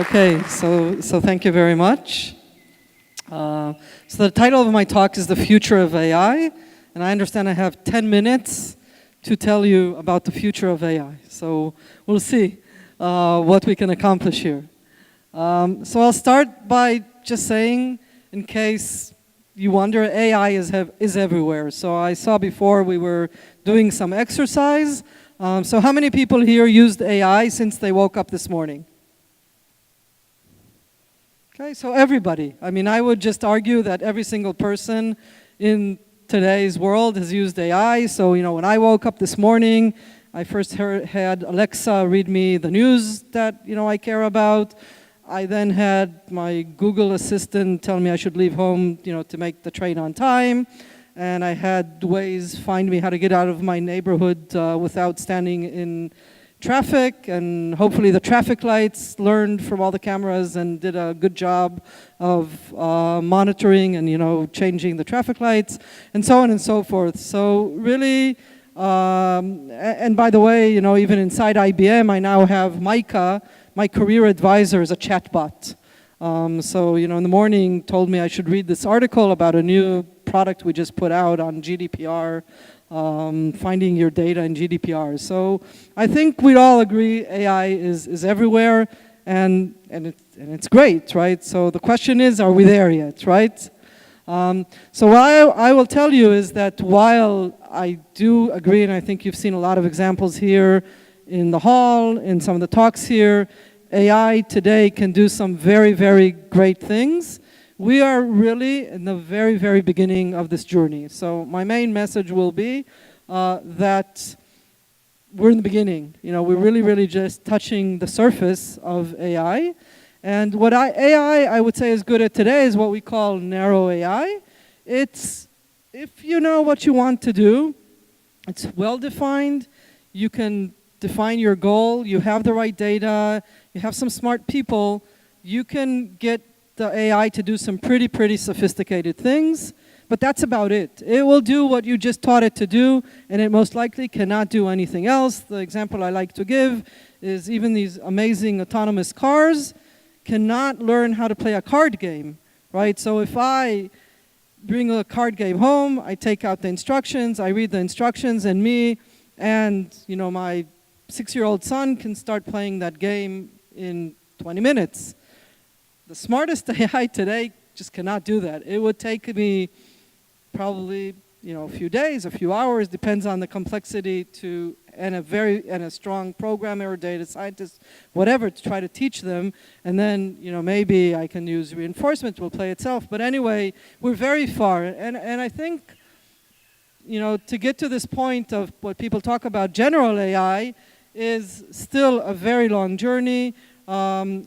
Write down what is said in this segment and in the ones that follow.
Okay, so thank you very much. So the title of my talk is The Future of AI, and I understand I have 10 minutes to tell you about the future of AI. So we'll see what we can accomplish here. So I'll start by just saying, in case you wonder, AI is everywhere. So I saw before we were doing some exercise. So how many people here used AI since they woke up this morning? Okay, so everybody. I mean, I would just argue that every single person in today's world has used AI. So, when I woke up this morning, I first had Alexa read me the news that, I care about. I then had my Google Assistant tell me I should leave home, to make the train on time. And I had Waze find me how to get out of my neighborhood without standing in traffic, and hopefully the traffic lights learned from all the cameras and did a good job of monitoring and changing the traffic lights, and so on and so forth. So really, and by the way, even inside IES2018, I now have Micah, my career advisor, is a chatbot. So in the morning told me I should read this article about a new product we just put out on GDPR. Finding your data in GDPR. So I think we'd all agree AI is everywhere, and it's great, right? So the question is, are we there yet, right? So what I will tell you is that while I do agree, and I think you've seen a lot of examples here in the hall, in some of the talks here, AI today can do some very, very great things. We are really in the very, very beginning of this journey. So my main message will be that we're in the beginning. We're really, really just touching the surface of AI. And what AI, I would say, is good at today is what we call narrow AI. It's, if you know what you want to do, it's well-defined, you can define your goal, you have the right data, you have some smart people, you can get the AI to do some pretty sophisticated things, but that's about it. It will do what you just taught it to do, and it most likely cannot do anything else. The example I like to give is even these amazing autonomous cars cannot learn how to play a card game, right? So if I bring a card game home, I take out the instructions, I read the instructions, and me and my 6-year-old son can start playing that game in 20 minutes. The smartest AI today just cannot do that. It would take me probably, a few days, a few hours, depends on the complexity and a strong programmer or data scientist, whatever, to try to teach them. And then, maybe I can use reinforcement, it will play itself. But anyway, we're very far. And I think, to get to this point of what people talk about general AI is still a very long journey.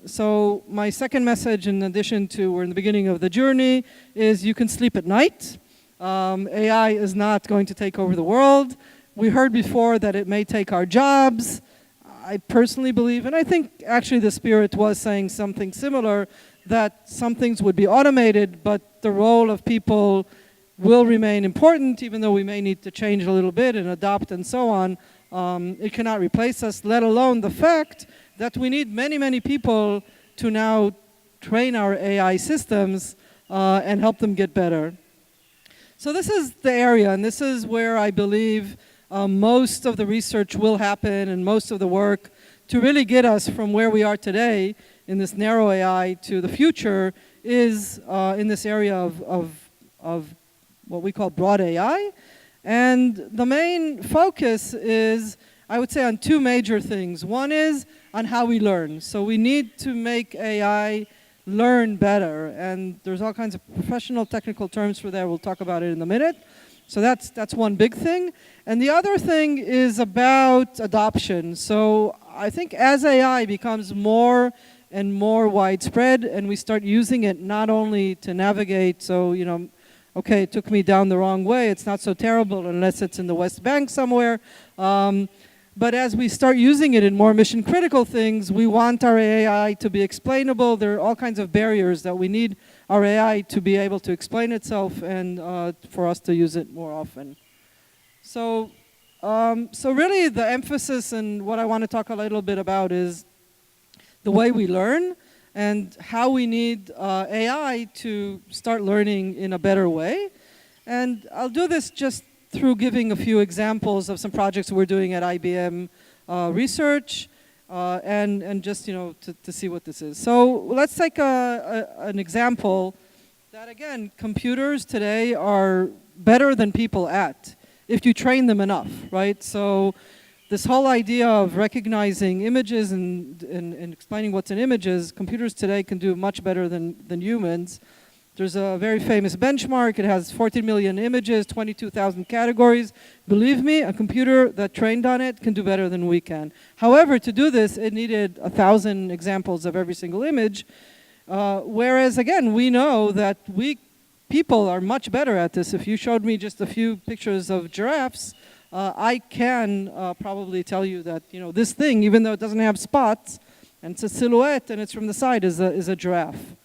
So my second message, in addition to we're in the beginning of the journey, is you can sleep at night. AI is not going to take over the world. We heard before that it may take our jobs. I personally believe, and I think actually the Spirit was saying something similar, that some things would be automated, but the role of people will remain important, even though we may need to change a little bit and adopt and so on. It cannot replace us, let alone the fact that we need many people to now train our AI systems and help them get better. So this is the area, and this is where I believe most of the research will happen and most of the work to really get us from where we are today in this narrow AI to the future is in this area of what we call broad AI. And the main focus is, I would say, on two major things. One is on how we learn. So we need to make AI learn better. And there's all kinds of professional technical terms for that. We'll talk about it in a minute. So that's one big thing. And the other thing is about adoption. So I think as AI becomes more and more widespread and we start using it not only to navigate, so, okay, it took me down the wrong way, it's not so terrible unless it's in the West Bank somewhere. But as we start using it in more mission-critical things, we want our AI to be explainable. There are all kinds of barriers that we need our AI to be able to explain itself and for us to use it more often. So really the emphasis and what I want to talk a little bit about is the way we learn. and how we need AI to start learning in a better way. And I'll do this just through giving a few examples of some projects we're doing at IES2018 research, and just, to see what this is. So let's take an example that, again, computers today are better than people at, if you train them enough, right? So this whole idea of recognizing images and explaining what's in images, computers today can do much better than humans. There's a very famous benchmark. It has 14 million images, 22,000 categories. Believe me, a computer that trained on it can do better than we can. However, to do this, it needed 1,000 examples of every single image. Whereas, again, we know that people are much better at this. If you showed me just a few pictures of giraffes, I can probably tell you that, this thing, even though it doesn't have spots, and it's a silhouette and it's from the side, is a giraffe.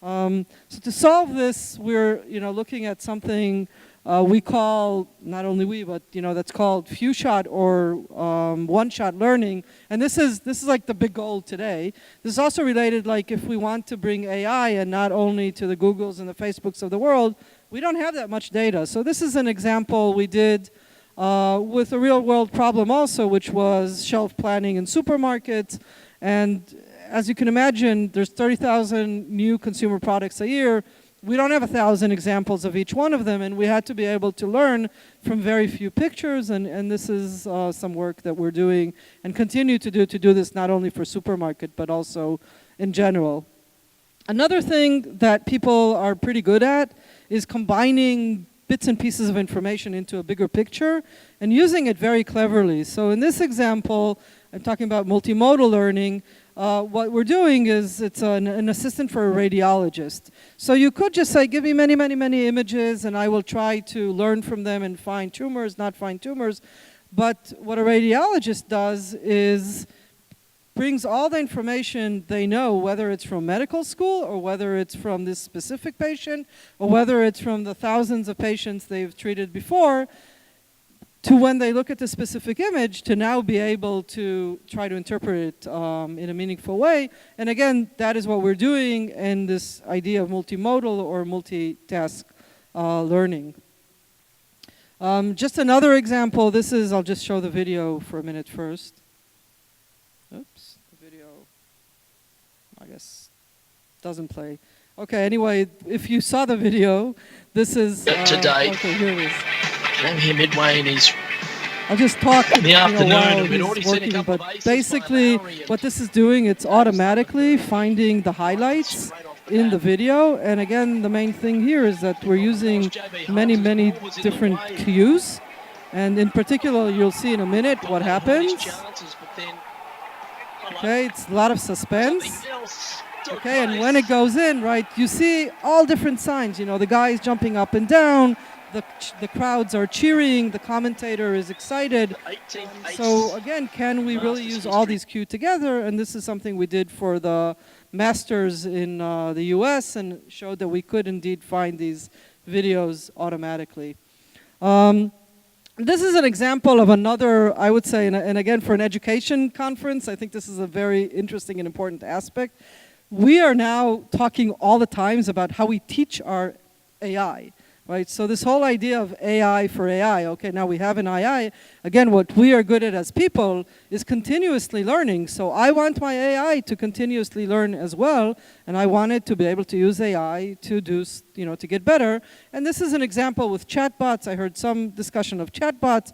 So to solve this, we're looking at something we call, not only we, but that's called few-shot or one-shot learning. And this is like the big goal today. This is also related, like, if we want to bring AI and not only to the Googles and the Facebooks of the world, we don't have that much data. So this is an example we did with a real-world problem also, which was shelf planning in supermarkets. And as you can imagine, there's 30,000 new consumer products a year. We don't have 1,000 examples of each one of them, and we had to be able to learn from very few pictures, and this is some work that we're doing and continue to do this not only for supermarket, but also in general. Another thing that people are pretty good at is combining bits and pieces of information into a bigger picture and using it very cleverly. So in this example, I'm talking about multimodal learning. What we're doing is it's an assistant for a radiologist. So you could just say, give me many, many, many images, and I will try to learn from them and find tumors, not find tumors. But what a radiologist does is brings all the information they know, whether it's from medical school or whether it's from this specific patient or whether it's from the thousands of patients they've treated before, to when they look at the specific image, to now be able to try to interpret it in a meaningful way. And again, that is what we're doing in this idea of multimodal or multitask learning. Just another example, I'll just show the video for a minute first. Oops, the video, I guess, doesn't play. Okay, anyway, if you saw the video, this is... today. Okay, here it is. I'm here midway in his... I'll just talk in the afternoon, while and we'd already he's seen a working, couple but of aces, basically what this is doing, it's automatically finding the highlights in the video. And again, the main thing here is that we're using many, many different cues. And in particular, you'll see in a minute what happens. Okay, it's a lot of suspense. Okay, and when it goes in, right, you see all different signs. The guy's jumping up and down, the crowds are cheering, the commentator is excited. So again, can we really use all these cues together? And this is something we did for the masters in the US and showed that we could indeed find these videos automatically. This is an example of another, I would say, and again, for an education conference, I think this is a very interesting and important aspect. We are now talking all the times about how we teach our AI, right? So this whole idea of AI for AI, okay, now we have an AI. Again, what we are good at as people is continuously learning. So I want my AI to continuously learn as well, and I want it to be able to use AI to do, to get better. And this is an example with chatbots. I heard some discussion of chatbots.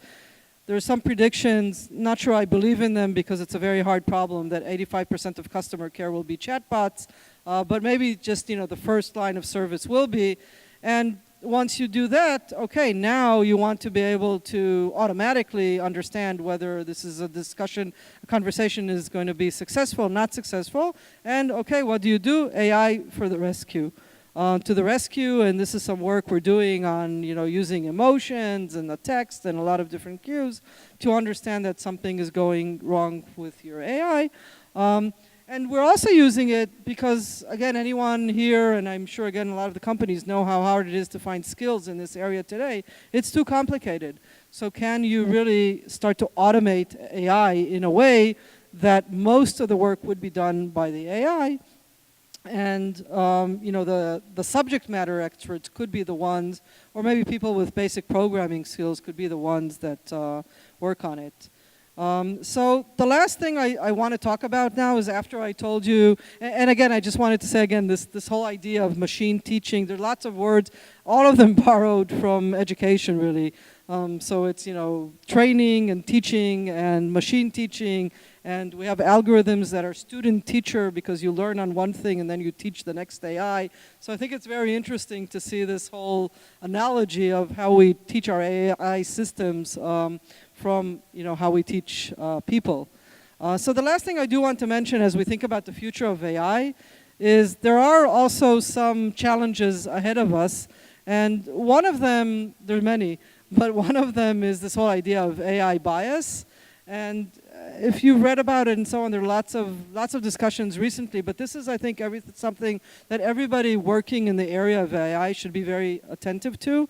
There are some predictions, not sure I believe in them because it's a very hard problem that 85% of customer care will be chatbots, but maybe just, the first line of service will be. And once you do that, okay, now you want to be able to automatically understand whether this is a conversation is going to be successful, not successful. And okay, what do? AI for the rescue. To the rescue, and this is some work we're doing on, using emotions and the text and a lot of different cues to understand that something is going wrong with your AI. And we're also using it because, again, anyone here, and I'm sure, again, a lot of the companies know how hard it is to find skills in this area today. It's too complicated. So can you really start to automate AI in a way that most of the work would be done by the AI? And the subject matter experts could be the ones, or maybe people with basic programming skills could be the ones that work on it. So the last thing I want to talk about now is after I told you, and again, I just wanted to say again, this whole idea of machine teaching, there are lots of words, all of them borrowed from education really. So it's, training and teaching and machine teaching, and we have algorithms that are student teacher because you learn on one thing and then you teach the next AI. So I think it's very interesting to see this whole analogy of how we teach our AI systems from how we teach people. So the last thing I do want to mention as we think about the future of AI is there are also some challenges ahead of us, and one of them, there are many, but one of them is this whole idea of AI bias. And if you've read about it and so on, there are lots of discussions recently, but this is, I think, something that everybody working in the area of AI should be very attentive to.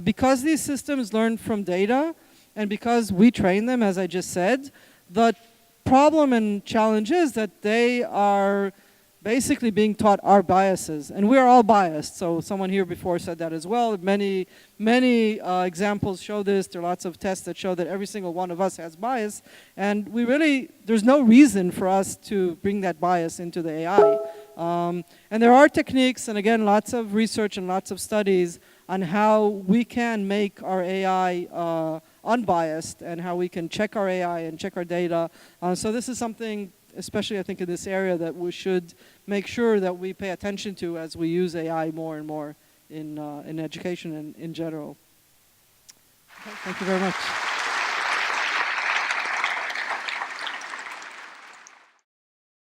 Because these systems learn from data, and because we train them, as I just said, the problem and challenge is that they are basically being taught our biases. And we are all biased. So someone here before said that as well. Many examples show this. There are lots of tests that show that every single one of us has bias. And there's no reason for us to bring that bias into the AI. And there are techniques, and again, lots of research and lots of studies on how we can make our AI unbiased and how we can check our AI and check our data. So this is something, especially I think in this area, that we should make sure that we pay attention to as we use AI more and more in education and in general. Okay, thank you very much.